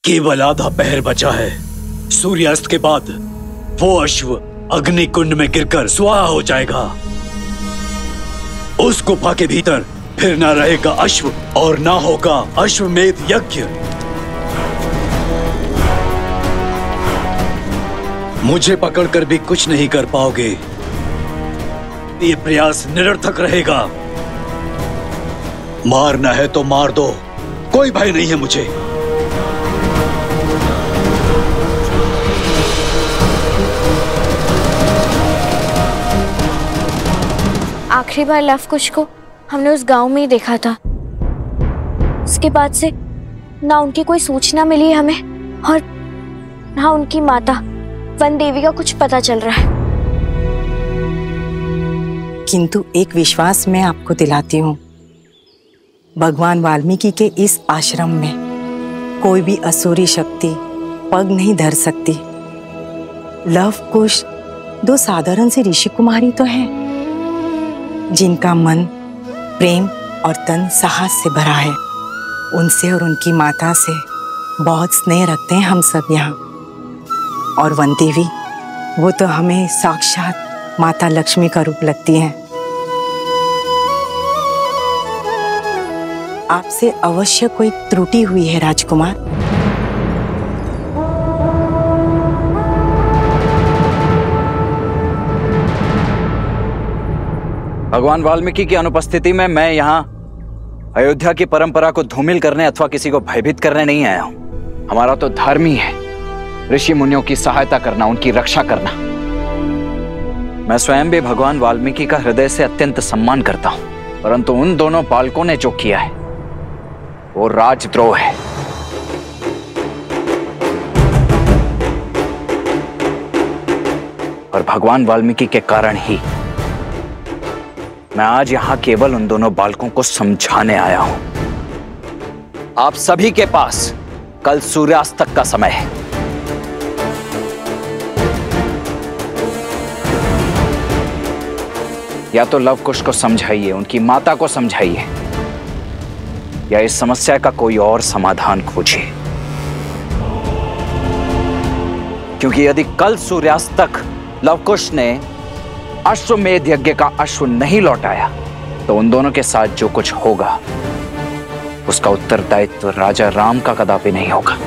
केवल आधा पहर बचा है। सूर्यास्त के बाद वो अश्व अग्नि कुंड में गिरकर स्वाहा हो जाएगा। उस गुफा के भीतर फिर ना रहेगा अश्व और ना होगा अश्वमेध यज्ञ। मुझे पकड़कर भी कुछ नहीं कर पाओगे। ये प्रयास निरर्थक रहेगा। मारना है तो मार दो, कोई भय नहीं है मुझे। आखिरी बार लव कुश को हमने उस गांव में ही देखा था। उसके बाद से ना उनकी कोई सूचना मिली हमें और ना उनकी माता वन देवी का कुछ पता चल रहा है। किंतु एक विश्वास मैं आपको दिलाती हूँ, भगवान वाल्मीकि के इस आश्रम में कोई भी असुरी शक्ति पग नहीं धर सकती। लव कुश दो साधारण से ऋषि कुमारी तो हैं, जिनका मन प्रेम और तन साहस से भरा है। उनसे और उनकी माता से बहुत स्नेह रखते हैं हम सब यहाँ। और वन देवी, वो तो हमें साक्षात माता लक्ष्मी का रूप लगती हैं। आपसे अवश्य कोई त्रुटि हुई है राजकुमार। भगवान वाल्मीकि की अनुपस्थिति में मैं यहाँ अयोध्या की परंपरा को धूमिल करने अथवा किसी को भयभीत करने नहीं आया हूँ। हमारा तो धर्म ही है ऋषि मुनियों की सहायता करना, उनकी रक्षा करना। मैं स्वयं भी भगवान वाल्मीकि का हृदय से अत्यंत सम्मान करता हूँ, परंतु उन दोनों बालकों ने जो किया है वो राजद्रोह है। और भगवान वाल्मीकि के कारण ही मैं आज यहां केवल उन दोनों बालकों को समझाने आया हूं। आप सभी के पास कल सूर्यास्त तक का समय है। या तो लव कुश को समझाइए, उनकी माता को समझाइए, या इस समस्या का कोई और समाधान खोजिए। क्योंकि यदि कल सूर्यास्त तक लव कुश ने अश्वमेध यज्ञ का अश्व नहीं लौटाया तो उन दोनों के साथ जो कुछ होगा उसका उत्तरदायित्व राजा राम का कदापि नहीं होगा।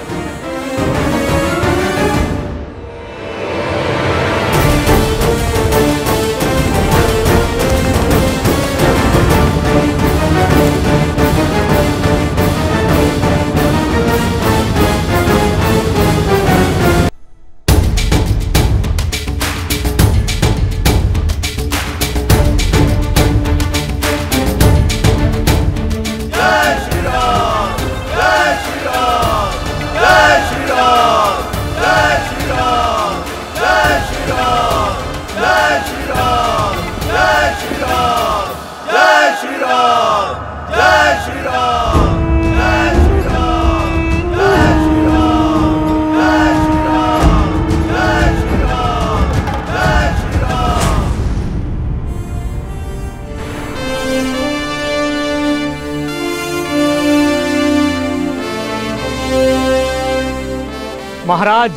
महाराज,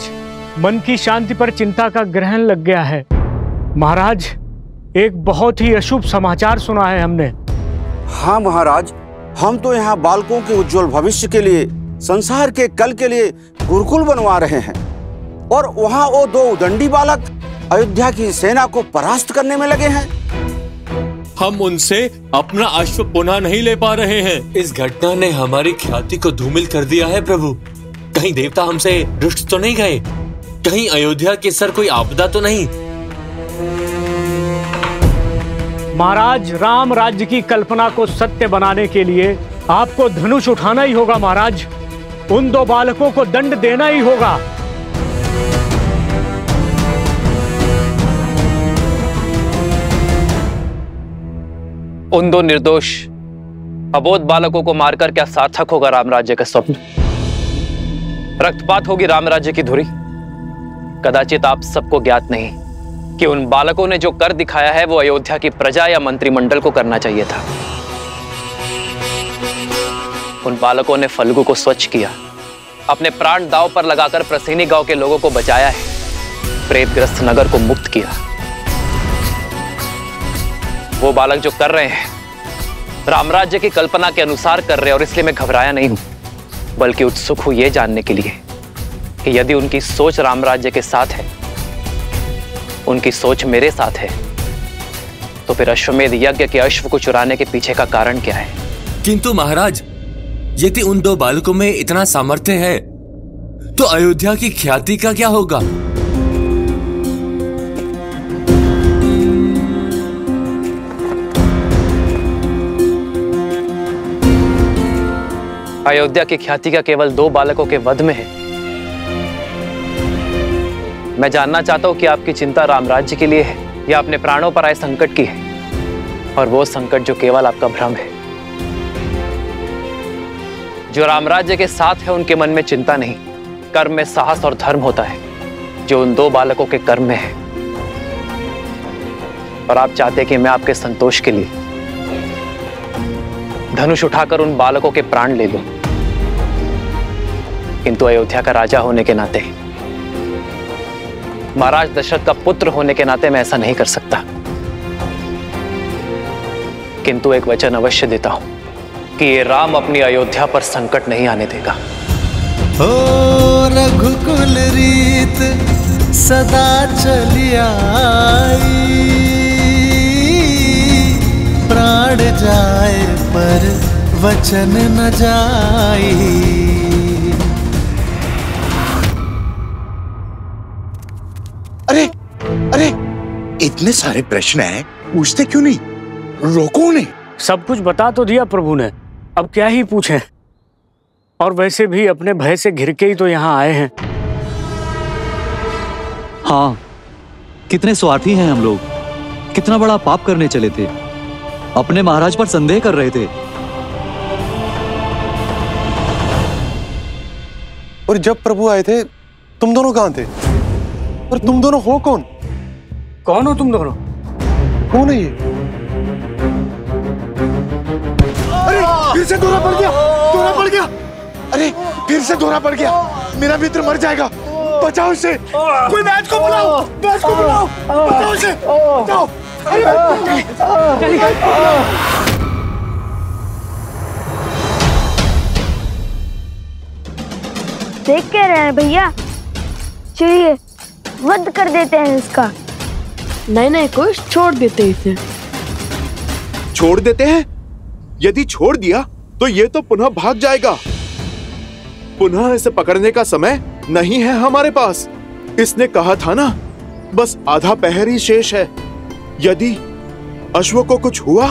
मन की शांति पर चिंता का ग्रहण लग गया है। महाराज, एक बहुत ही अशुभ समाचार सुना है हमने। हाँ महाराज, हम तो यहाँ बालकों के उज्जवल भविष्य के लिए, संसार के कल के लिए गुरुकुल बनवा रहे हैं, और वहाँ वो दो उदंडी बालक अयोध्या की सेना को परास्त करने में लगे हैं। हम उनसे अपना अश्व पुनः नहीं ले पा रहे हैं। इस घटना ने हमारी ख्याति को धूमिल कर दिया है प्रभु। कहीं देवता हमसे रुष्ट तो नहीं गए? कहीं अयोध्या के सर कोई आपदा तो नहीं? महाराज, राम राज्य की कल्पना को सत्य बनाने के लिए आपको धनुष उठाना ही होगा महाराज। उन दो बालकों को दंड देना ही होगा। उन दो निर्दोष अबोध बालकों को मारकर क्या सार्थक होगा राम राज्य का स्वप्न? रक्तपात होगी राम राज्य की धुरी। कदाचित आप सबको ज्ञात नहीं कि उन बालकों ने जो कर दिखाया है वो अयोध्या की प्रजा या मंत्रिमंडल को करना चाहिए था। उन बालकों ने फल्गु को स्वच्छ किया, अपने प्राण दांव पर लगाकर प्रसेनी गांव के लोगों को बचाया है, प्रेतग्रस्त नगर को मुक्त किया। वो बालक जो कर रहे हैं रामराज्य की कल्पना के अनुसार कर रहे हैं, और इसलिए मैं घबराया नहीं हूं, बल्कि उत्सुक हूं यह जानने के लिए कि यदि उनकी सोच रामराज्य के साथ है, उनकी सोच मेरे साथ है, तो फिर अश्वमेध यज्ञ के अश्व को चुराने के पीछे का कारण क्या है? किंतु महाराज, यदि उन दो बालकों में इतना सामर्थ्य है तो अयोध्या की ख्याति का क्या होगा? अयोध्या की ख्याति का केवल 2 बालकों के वध में है। मैं जानना चाहता हूं कि आपकी चिंता रामराज्य के लिए है या अपने प्राणों पर आए संकट की है, और वो संकट जो केवल आपका भ्रम है। जो रामराज्य के साथ है उनके मन में चिंता नहीं, कर्म में साहस और धर्म होता है, जो उन 2 बालकों के कर्म में है। और आप चाहते हैं कि मैं आपके संतोष के लिए धनुष उठाकर उन बालकों के प्राण ले लूं, किंतु अयोध्या का राजा होने के नाते, महाराज दशरथ का पुत्र होने के नाते मैं ऐसा नहीं कर सकता। किंतु एक वचन अवश्य देता हूं कि ये राम अपनी अयोध्या पर संकट नहीं आने देगा। ओ रघुकुल रीत सदा चली आई, प्राण जाए पर वचन न जाई। अरे अरे, इतने सारे प्रश्न हैं, पूछते क्यों नहीं? रोको उन्हें। सब कुछ बता तो दिया प्रभु ने, अब क्या ही पूछें। और वैसे भी अपने भय से घिर के ही तो यहाँ आए हैं। हाँ, कितने स्वार्थी हैं हम लोग, कितना बड़ा पाप करने चले थे, अपने महाराज पर संदेह कर रहे थे। और जब प्रभु आए थे तुम दोनों कहाँ थे? और तुम दोनों हो कौन? कौन हो तुम दोनों? कौन है ये? अरे फिर से दौरा पड़ गया, दौरा पड़ गया। अरे फिर से दौरा पड़ गया, मेरा मित्र मर जाएगा, बचाओ इसे। कोई वैद्य को बुलाओ, वैद्य को बुलाओ, बचाओ इसे, बचाओ। देख के रहे हैं भैया, चलिए वध कर देते हैं इसका। नहीं कुछ छोड़ देते इसे। छोड़ देते हैं? यदि छोड़ दिया तो ये तो पुनः भाग जाएगा। पुनः इसे पकड़ने का समय नहीं है हमारे पास। इसने कहा था ना, बस आधा पहर ही शेष है। यदि अश्व को कुछ हुआ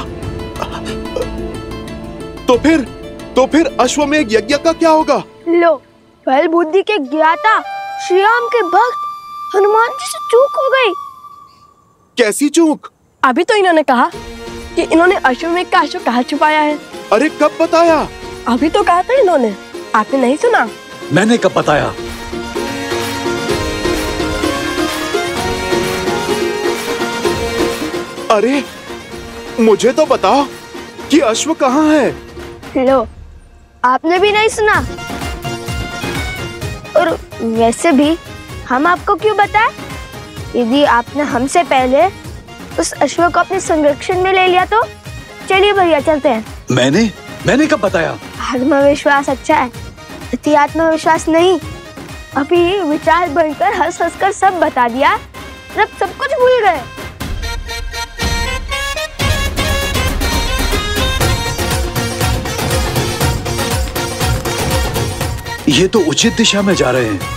तो फिर अश्वमेध यज्ञ का क्या होगा? लो, बल बुद्धि के ज्ञाता श्री राम के भक्त हनुमान जी से चूक हो गई। कैसी चूक? अभी तो इन्होंने कहा कि इन्होंने अश्वमेध का अश्व कहाँ छुपाया है। अरे कब बताया? अभी तो कहा था इन्होंने, आपने नहीं सुना? मैंने कब बताया? अरे मुझे तो बताओ कि अश्व कहाँ है? लो, आपने भी नहीं सुना? और वैसे भी हम आपको क्यों बताएं? यदि आपने हमसे पहले उस अश्व को अपने संरक्षण में ले लिया तो? चलिए भैया चलते हैं। मैंने कब बताया? आत्मविश्वास अच्छा है, अति आत्मविश्वास नहीं। अभी विचार बनकर हंस हंस कर सब बता दिया, अब सब कुछ भूल गए। ये तो उचित दिशा में जा रहे हैं।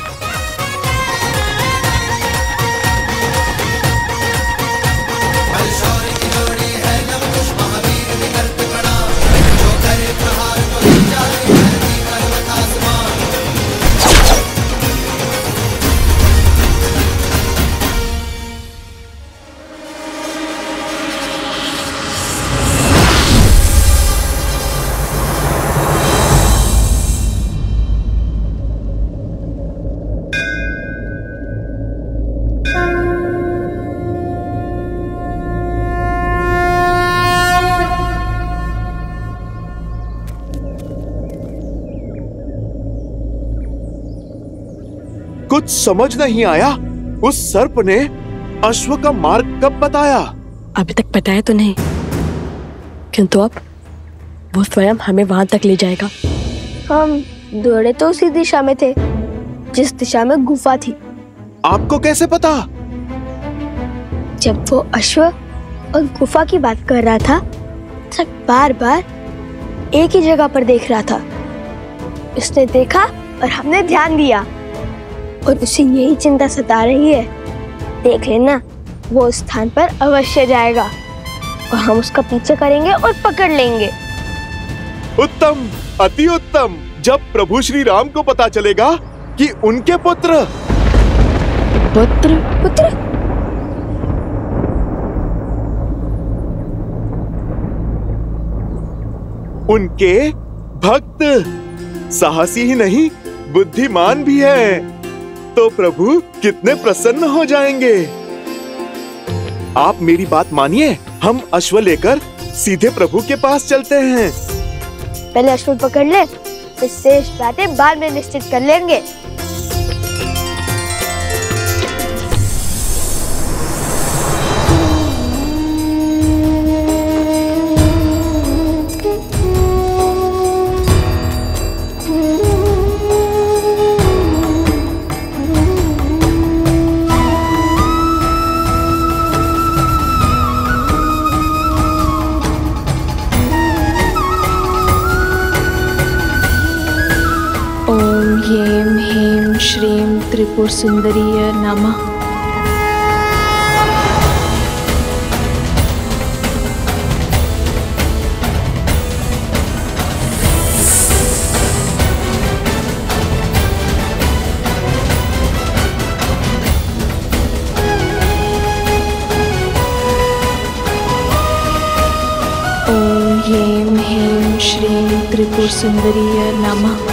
कुछ समझ नहीं आया। उस सर्प ने अश्व का मार्ग कब बताया? अभी तक बताया तो नहीं, किंतु अब वो स्वयं हमें वहां तक ले जाएगा। हम दौड़े तो उसी दिशा में थे जिस दिशा में गुफा थी। आपको कैसे पता? जब वो अश्व और गुफा की बात कर रहा था, तब बार बार एक ही जगह पर देख रहा था। उसने देखा और हमने ध्यान दिया, और उसे यही चिंता सता रही है। देख लेना, वो उस स्थान पर अवश्य जाएगा और हम उसका पीछे करेंगे और पकड़ लेंगे। उत्तम, अति उत्तम। जब प्रभु श्री राम को पता चलेगा कि उनके पुत्र उनके भक्त साहसी ही नहीं बुद्धिमान भी है, तो प्रभु कितने प्रसन्न हो जाएंगे। आप मेरी बात मानिए, हम अश्व लेकर सीधे प्रभु के पास चलते हैं। पहले अश्व पकड़ ले, फिर शेष बातें बाद में निश्चित कर लेंगे। त्रिपुर सुंदरीय नमः। ओम ह्रीं ह्रीं श्रीं त्रिपुर सुंदरीय नमः।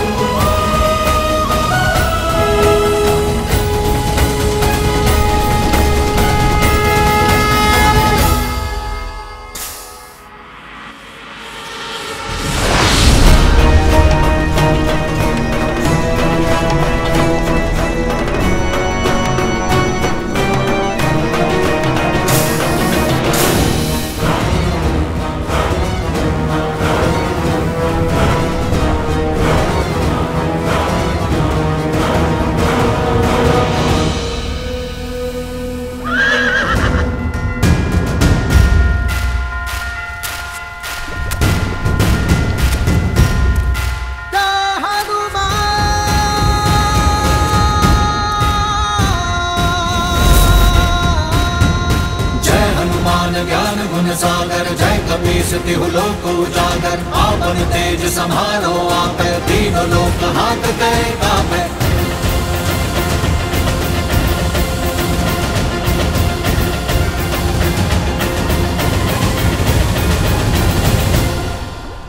सागर जय कपीस तिहु लोक उजागर, आपन तेज समारो आपे, तीनों लोक हाथ कहे कापे।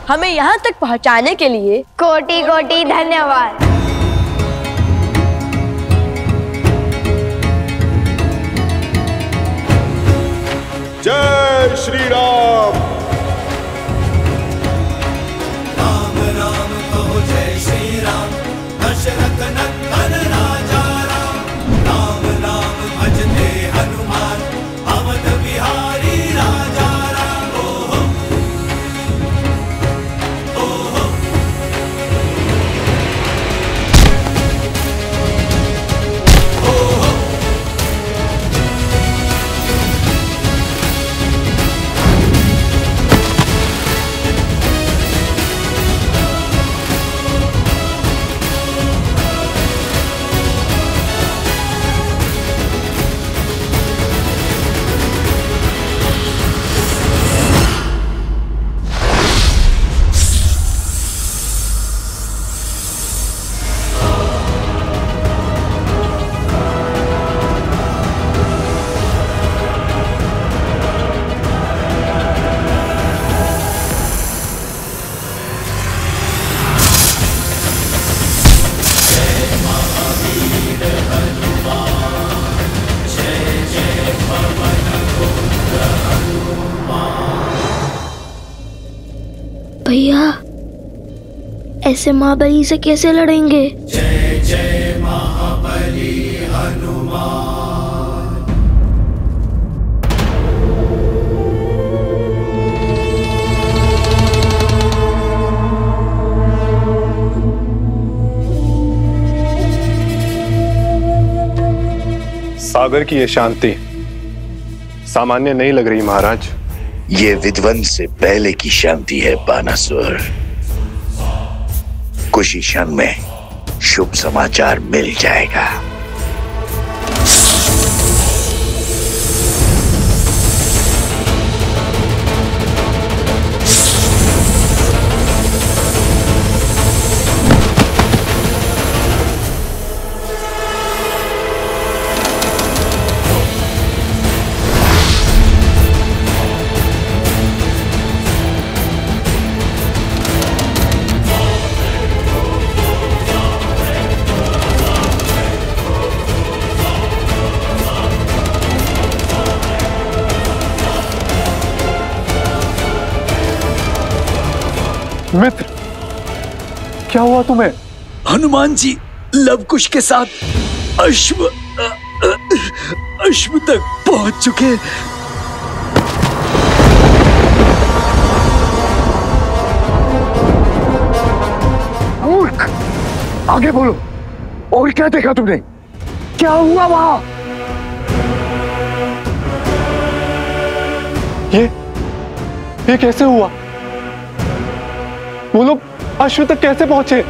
हमें यहाँ तक पहुँचाने के लिए कोटि कोटि धन्यवाद। जय श्री राम। राम राम कहो जय श्री राम, दशरथ नंदन राजा राम। राम राम भजते हनुमान, अवध बिहारी राजा राम। ओहो ओहो ओहो। भैया, ऐसे महाबली से कैसे लड़ेंगे? जय जय महाबली। सागर की ये शांति सामान्य नहीं लग रही महाराज। ये विध्वंस से पहले की शांति है बानासुर। कुछ ही क्षण में शुभ समाचार मिल जाएगा। मित्र, क्या हुआ तुम्हें? हनुमान जी लवकुश के साथ अश्व तक पहुंच चुके। मूर्ख, आगे बोलो। और क्या देखा तुमने? क्या हुआ वहां? ये कैसे हुआ? वो लोग अश्व तक कैसे पहुंचे?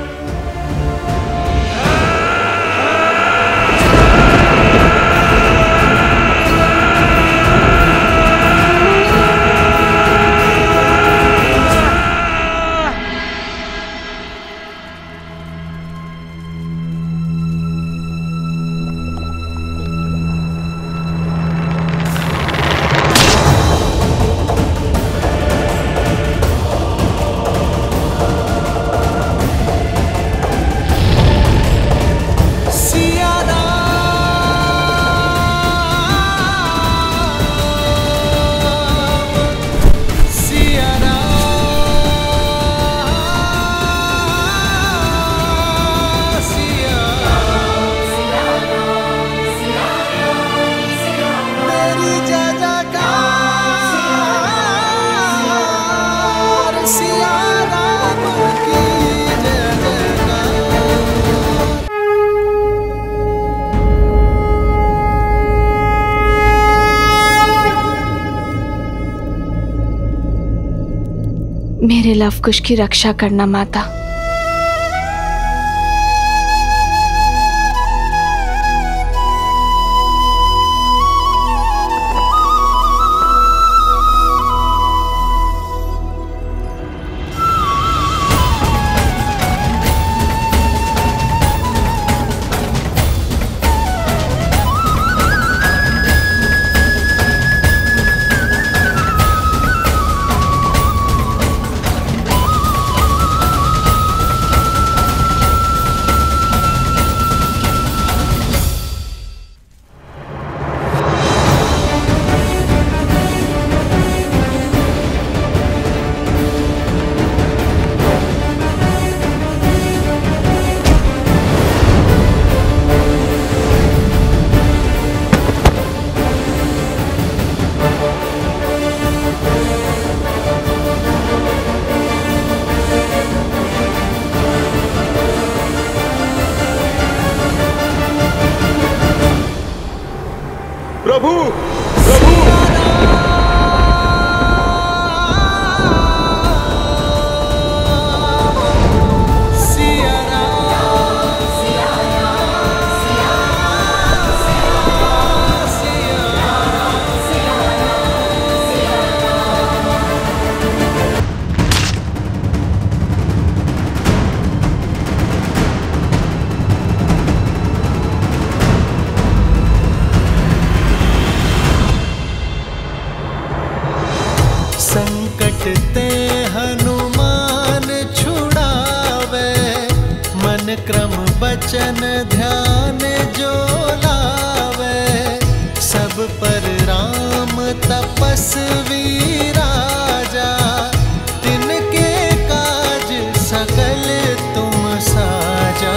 मेरे लवकुश की रक्षा करना माता। प्रभु, प्रभु, संकट ते हनुमान छुड़ावे, मन क्रम बचन ध्यान जो लावे। सब पर राम तपस्वी राजा, तिनके काज सकल तुम साजा।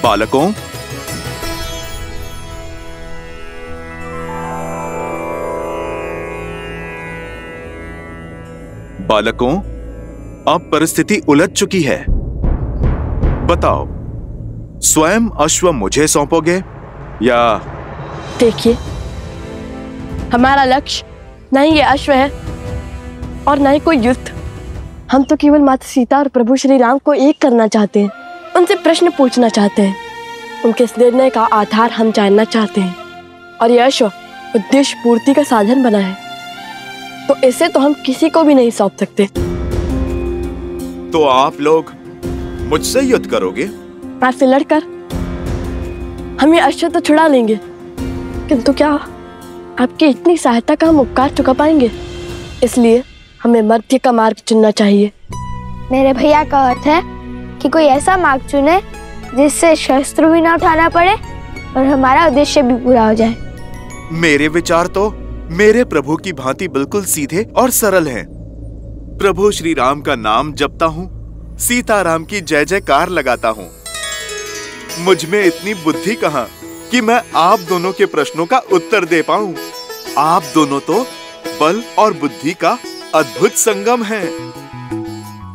बालकों, बालकों, अब परिस्थिति उलझ चुकी है। बताओ, स्वयं अश्व मुझे सौंपोगे या? देखिए, हमारा लक्ष्य नहीं ये अश्व है और न ही कोई युद्ध। हम तो केवल माता सीता और प्रभु श्री राम को एक करना चाहते हैं, उनसे प्रश्न पूछना चाहते हैं, उनके इस निर्णय का आधार हम जानना चाहते हैं। और यह अश्व उद्देश्य पूर्ति का साधन बना है, तो इसे तो हम किसी को भी नहीं सौंप सकते। तो आप लोग मुझसे युद्ध करोगे? आपसे लड़कर हम ये अश्व तो छुड़ा लेंगे, किंतु क्या आपकी इतनी सहायता का हम उपकार चुका पाएंगे? इसलिए हमें मध्य का मार्ग चुनना चाहिए। मेरे भैया का अर्थ है कि कोई ऐसा मार्ग चुने जिससे शस्त्र भी ना उठाना पड़े और हमारा उद्देश्य भी पूरा हो जाए। मेरे विचार तो मेरे प्रभु की भांति बिल्कुल सीधे और सरल हैं। प्रभु श्री राम का नाम जपता हूँ, सीताराम की जय जयकार लगाता हूँ। मुझ में इतनी बुद्धि कहाँ कि मैं आप दोनों के प्रश्नों का उत्तर दे पाऊं। आप दोनों तो बल और बुद्धि का अद्भुत संगम है।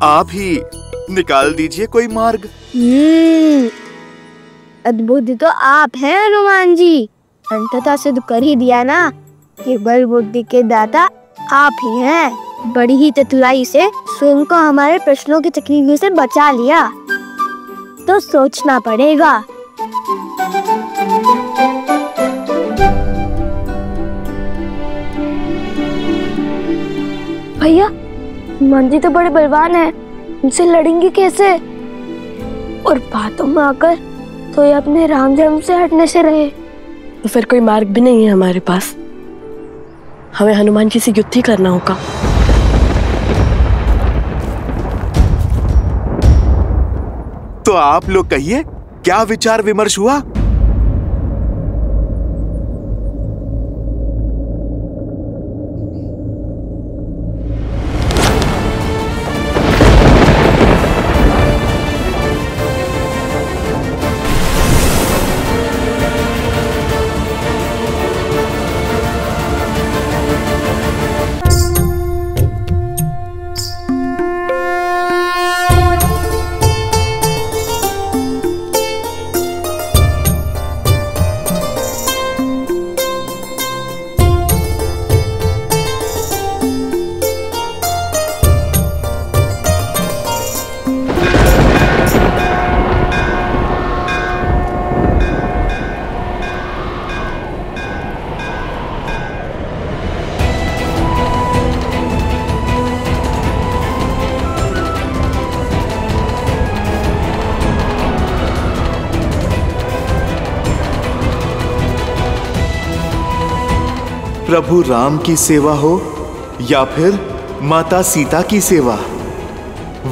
आप ही निकाल दीजिए कोई मार्ग। अद्भुत तो आप हैं हनुमान जी। अंततः सिद्ध कर ही दिया ना कि बल बुद्धि के दाता आप ही हैं। बड़ी ही चतुराई से स्वयं को हमारे प्रश्नों की तकलीफ से बचा लिया, तो सोचना पड़ेगा। भैया, हनुमान जी तो बड़े बलवान हैं, उनसे लड़ेंगे कैसे? और बातों में आकर तो ये अपने राम जन्म से हटने से रहे। तो फिर कोई मार्ग भी नहीं है हमारे पास, हमें हनुमान जी से युद्ध ही करना होगा। तो आप लोग कहिए, क्या विचार विमर्श हुआ? प्रभु राम की सेवा हो या फिर माता सीता की सेवा,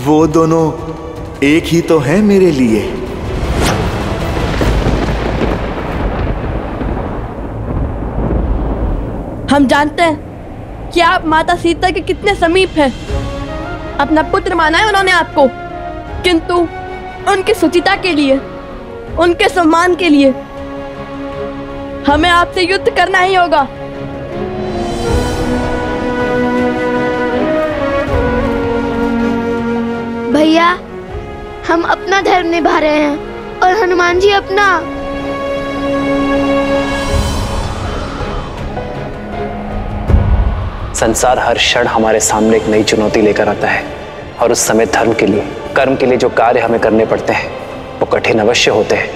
वो दोनों एक ही तो हैं मेरे लिए। हम जानते हैं कि आप माता सीता के कितने समीप हैं। अपना पुत्र माना है उन्होंने आपको, किंतु उनकी सुचिता के लिए, उनके सम्मान के लिए हमें आपसे युद्ध करना ही होगा। भैया, हम अपना धर्म निभा रहे हैं और हनुमान जी अपना। संसार हर क्षण हमारे सामने एक नई चुनौती लेकर आता है, और उस समय धर्म के लिए, कर्म के लिए जो कार्य हमें करने पड़ते हैं वो कठिन अवश्य होते हैं,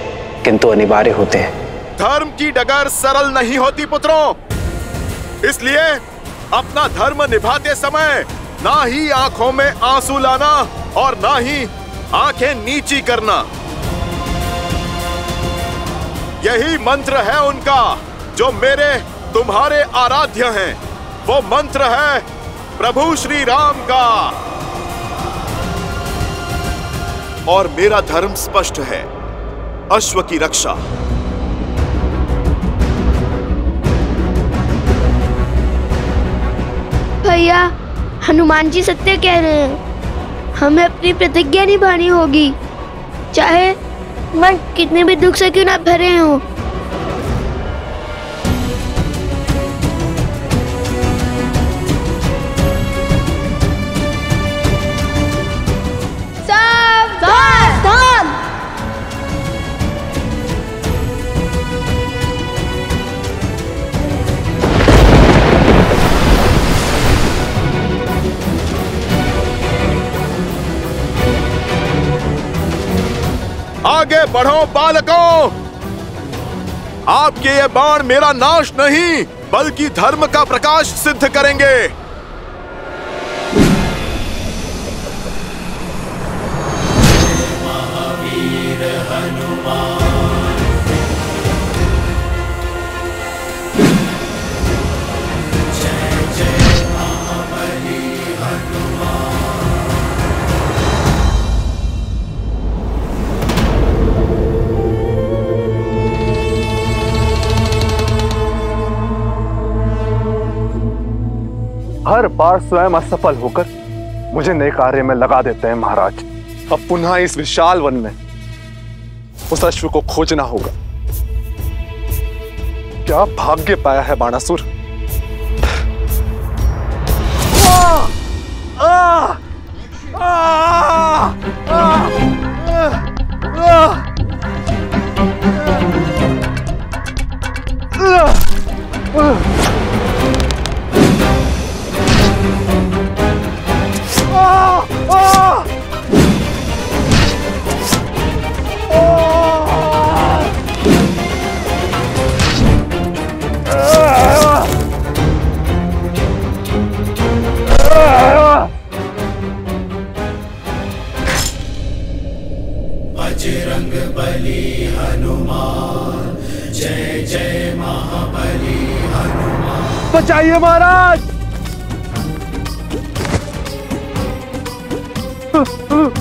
किंतु अनिवार्य होते हैं। धर्म की डगर सरल नहीं होती पुत्रों, इसलिए अपना धर्म निभाते समय ना ही आंखों में आंसू लाना और ना ही आंखें नीची करना। यही मंत्र है उनका जो मेरे तुम्हारे आराध्य हैं। वो मंत्र है प्रभु श्री राम का। और मेरा धर्म स्पष्ट है, अश्व की रक्षा। भैया, हनुमान जी सत्य कह रहे हैं। हमें अपनी प्रतिज्ञा निभानी होगी, चाहे मन कितने भी दुख से क्यों ना भरे हों। आगे बढ़ो बालकों, आपके ये बाण मेरा नाश नहीं बल्कि धर्म का प्रकाश सिद्ध करेंगे। महावीर हनुमान, जय जय महाबली हनुमान। हर बार स्वयं असफल होकर मुझे नए कार्य में लगा देते हैं महाराज। अब पुनः इस विशाल वन में उस अश्व को खोजना होगा। क्या भाग्य पाया है बाणासुर। बजरंग बली हनुमान, जय जय महाबली हनुमान। बचाइए महाराज,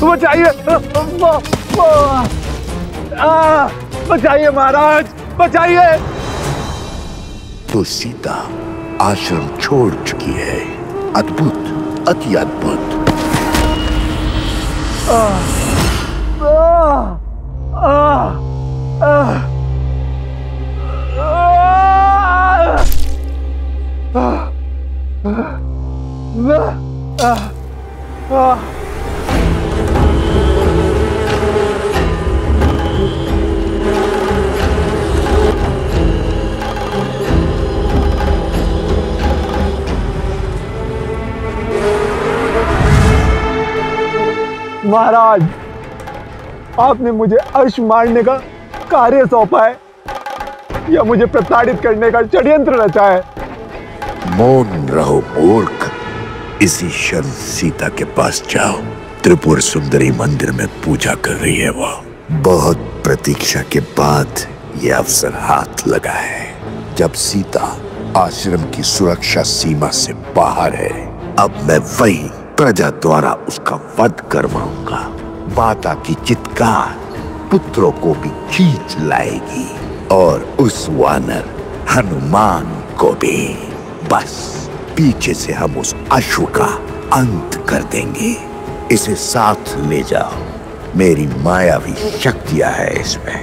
बचाइए, बचाइए महाराज, बचाइए। तो सीता आश्रम छोड़ चुकी है। अद्भुत, अति अद्भुत। महाराज, आपने मुझे अश्व मारने का कार्य सौंपा है या मुझे प्रताड़ित करने का षड्यंत्र रचा है? मौन रहो मूर्ख। इसी क्षण सीता के पास जाओ। त्रिपुर सुंदरी मंदिर में पूजा कर रही है वो। बहुत प्रतीक्षा के बाद ये अवसर हाथ लगा है। जब सीता आश्रम की सुरक्षा सीमा से बाहर है, अब मैं वही प्रजा द्वारा उसका वध करवाऊंगा। माता की चित्कार पुत्रों को भी खींच लाएगी और उस वानर हनुमान को भी। बस पीछे से हम उस अश्व का अंत कर देंगे। इसे साथ ले जाओ, मेरी मायावी शक्तियां है इसमें।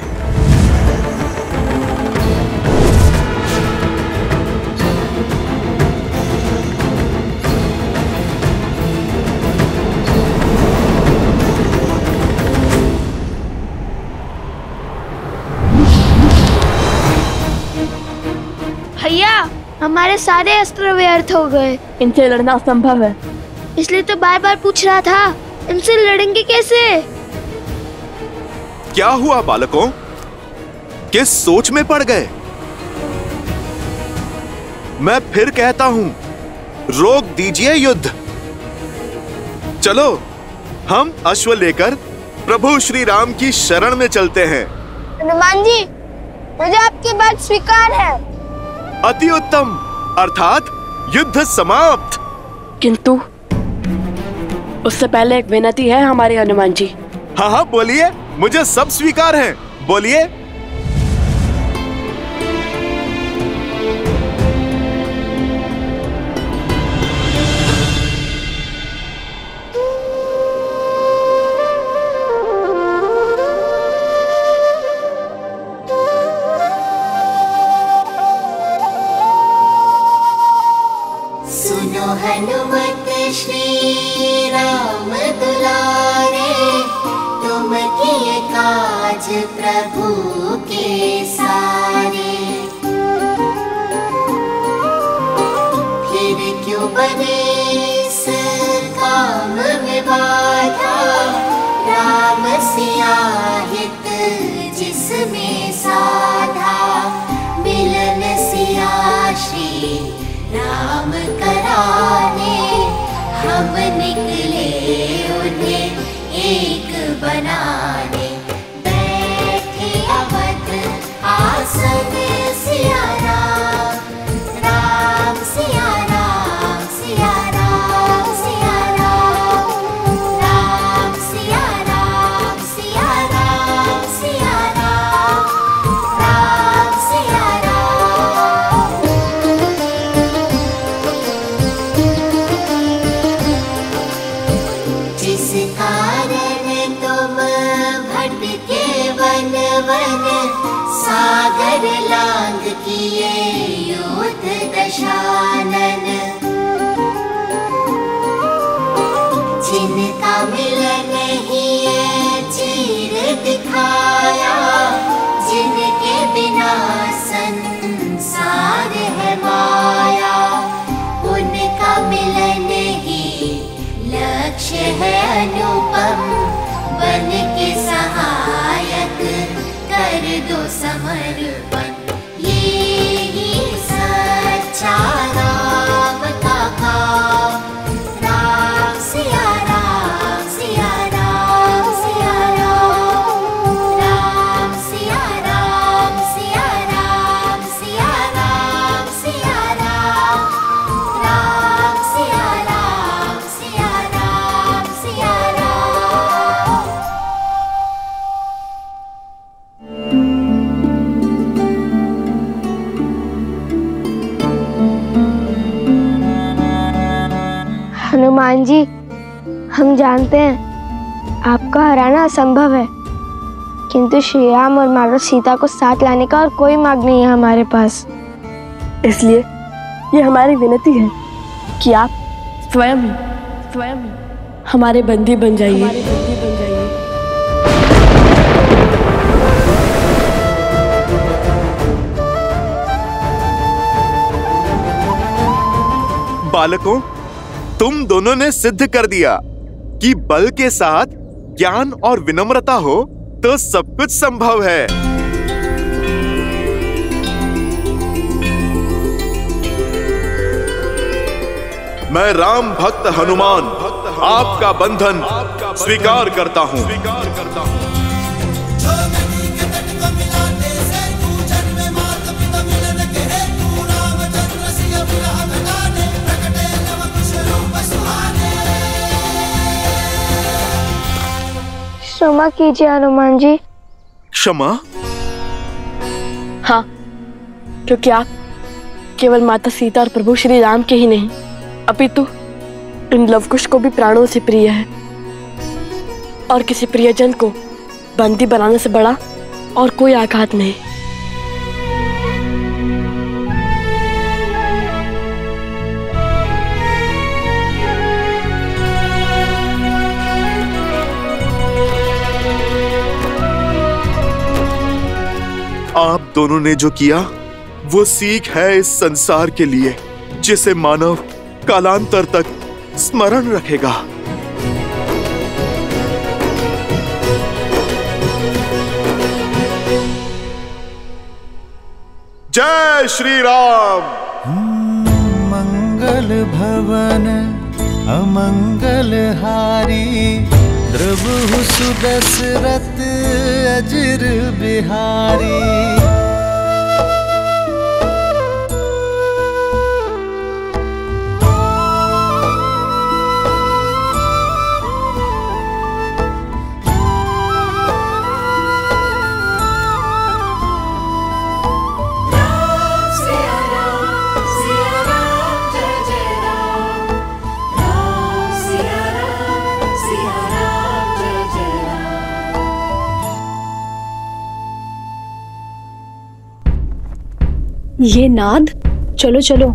भैया, हमारे सारे अस्त्र व्यर्थ हो गए। इनसे लड़ना असंभव है। इसलिए तो बार बार पूछ रहा था, इनसे लड़ेंगे कैसे? क्या हुआ बालकों, किस सोच में पड़ गए? मैं फिर कहता हूं, रोक दीजिए युद्ध। चलो हम अश्व लेकर प्रभु श्री राम की शरण में चलते हैं। हनुमान जी, मुझे आपकी बात स्वीकार है। अति उत्तम, अर्थात युद्ध समाप्त। किंतु उससे पहले एक विनती है हमारे हनुमान जी। हाँ हाँ बोलिए, मुझे सब स्वीकार है, बोलिए। सुनो हनुमत श्री राम दुलारे, तुम किए काज प्रभु के सारे। फिर क्यों बने इस काम में बाधा, राम सिया हित बनाने बैठे अवध आसन सिया राम, राम सिया राम, सिया राम, सिया राम, राम सिया राम, सिया राम, सिया राम, राम सिया राम। जिस कारण तुम भटके वन वन, सागर लांग किए युद्ध दशानन, जिनका मिलन ही चीर दिखाया, जिनके बिना संसार है माया, उनका मिलन ही लक्ष्य है अनुपम, बन के सहायक कर दो समर्पण, ये ही सच्चा राम का काम। राम सिया राम, सिया राम, सिया राम, राम सिया राम, सिया राम, सिया राम, सिया राम, राम सिया राम, सिया राम, सिया राम। हनुमान जी, हम जानते हैं आपका हराना असंभव है, किंतु श्री राम और माता सीता को साथ लाने का और कोई मार्ग नहीं है हमारे पास। इसलिए ये हमारी विनती है कि आप स्वयं हमारे बंदी बन जाइए। बालकों, तुम दोनों ने सिद्ध कर दिया कि बल के साथ ज्ञान और विनम्रता हो तो सब कुछ संभव है। मैं राम भक्त हनुमान आपका बंधन स्वीकार करता हूँ। क्षमा कीजिए हनुमान जी। क्षमा? हाँ, क्योंकि आप केवल माता सीता और प्रभु श्री राम के ही नहीं, अपितु इन लवकुश को भी प्राणों से प्रिय है, और किसी प्रियजन को बंदी बनाने से बड़ा और कोई आघात नहीं। आप दोनों ने जो किया वो सीख है इस संसार के लिए, जिसे मानव कालांतर तक स्मरण रखेगा। जय श्री राम। मंगल भवन अमंगल हारी, द्रवहु सुदशरथ अजर बिहारी। ये नाद, चलो चलो।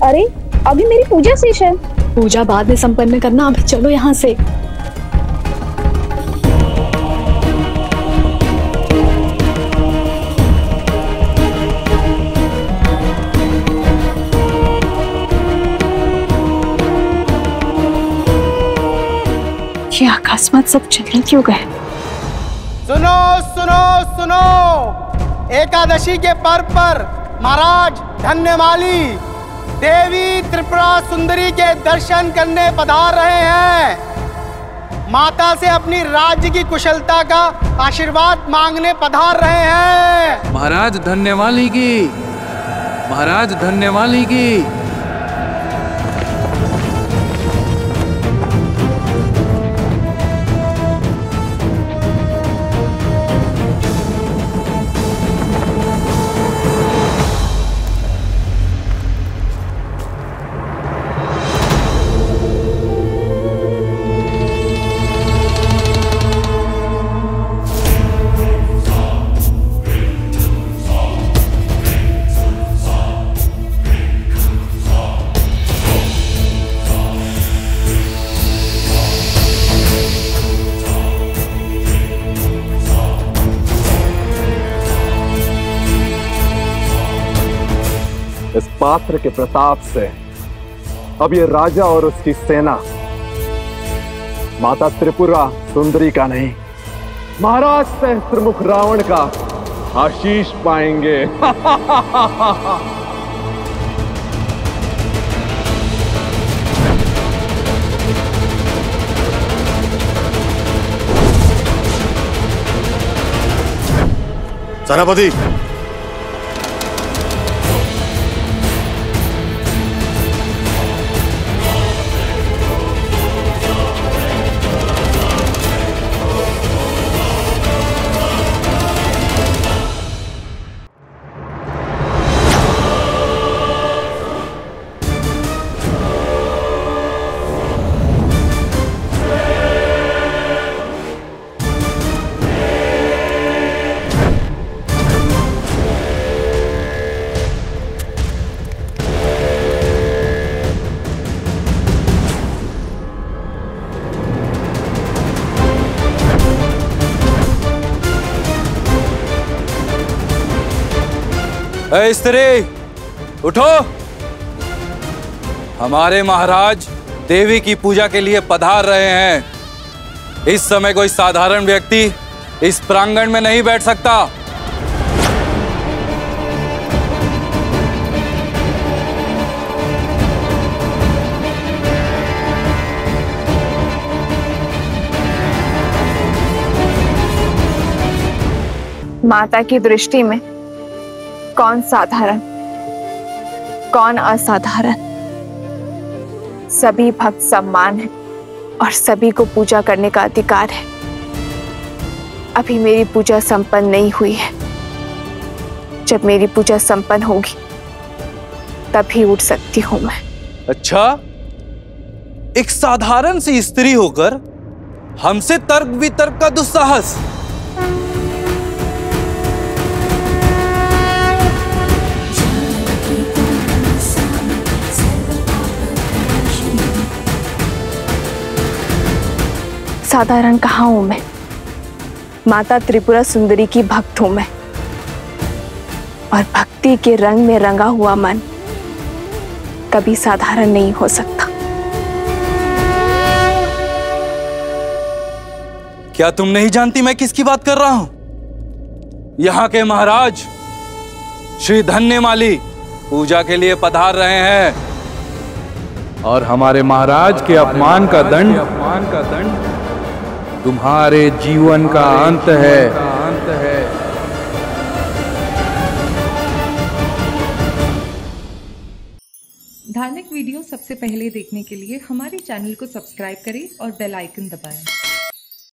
अरे अभी मेरी पूजा शेष है। पूजा बाद में संपन्न करना, अभी चलो यहाँ से। ये अकस्मात सब चले क्यों गए? सुनो सुनो सुनो, एकादशी के पर्व पर महाराज धन्यमाली देवी त्रिपुरा सुंदरी के दर्शन करने पधार रहे हैं। माता से अपनी राज्य की कुशलता का आशीर्वाद मांगने पधार रहे हैं। महाराज धन्यवाली की, महाराज धन्यवाली की। इस पात्र के प्रताप से अब ये राजा और उसकी सेना माता त्रिपुरा सुंदरी का नहीं, महाराज सहस्त्रमुख रावण का आशीष पाएंगे। सेनापति, स्त्री उठो, हमारे महाराज देवी की पूजा के लिए पधार रहे हैं। इस समय कोई साधारण व्यक्ति इस प्रांगण में नहीं बैठ सकता। माता की दृष्टि में कौन साधारण, कौन असाधारण, सभी भक्त सम्मान है और सभी को पूजा करने का अधिकार है। अभी मेरी पूजा संपन्न नहीं हुई है। जब मेरी पूजा संपन्न होगी तभी उठ सकती हूं मैं। अच्छा, एक साधारण सी स्त्री होकर हमसे तर्क वितर्क का दुस्साहस। साधारण कहाँ हूं मैं? माता त्रिपुरा सुंदरी की भक्त हूं मैं, और भक्ति के रंग में रंगा हुआ मन कभी साधारण नहीं हो सकता। क्या तुम नहीं जानती मैं किसकी बात कर रहा हूं? यहाँ के महाराज श्री धन्यमाली पूजा के लिए पधार रहे हैं, और हमारे महाराज के अपमान का दंड तुम्हारे जीवन का अंत है। धार्मिक वीडियो सबसे पहले देखने के लिए हमारे चैनल को सब्सक्राइब करें और बेल आइकन दबाएं।